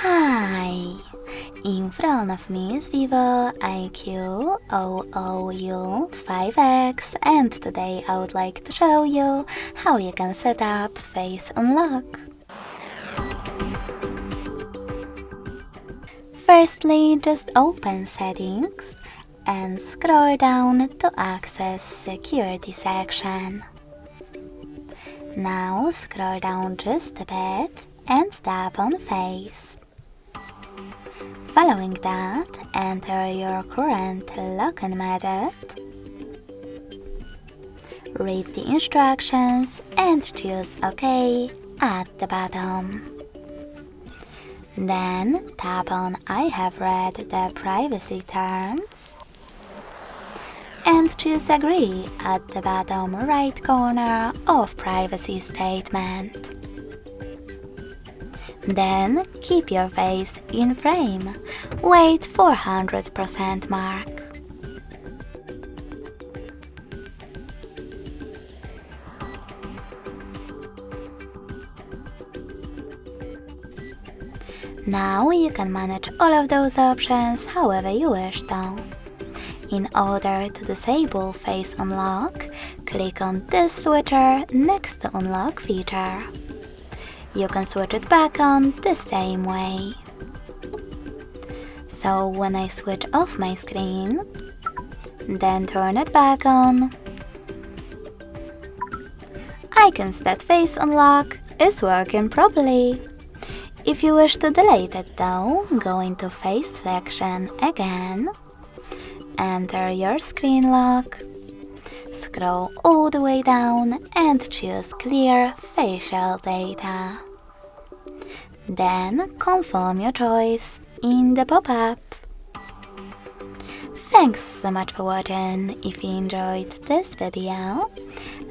Hi! In front of me is VIVO IQOO U5X, and today I would like to show you how you can set up Face Unlock. Firstly, just open Settings and scroll down to access Security section. Now scroll down just a bit and tap on Face. Following that, enter your current login method. Read the instructions and choose OK at the bottom. Then tap on I have read the privacy terms and choose Agree at the bottom right corner of Privacy Statement. Then keep your face in frame. Wait for 100% mark. Now you can manage all of those options however you wish though. In order to disable Face Unlock, click on this switcher next to Unlock feature. You can switch it back on the same way. So when I switch off my screen, then turn it back on, I can see that Face Unlock is working properly. If you wish to delete it though, go into Face section again, enter your screen lock, scroll all the way down and choose Clear Facial Data. Then confirm your choice in the pop-up. Thanks so much for watching. If you enjoyed this video,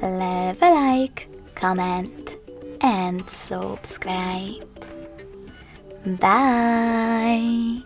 leave a like, comment and subscribe. Bye!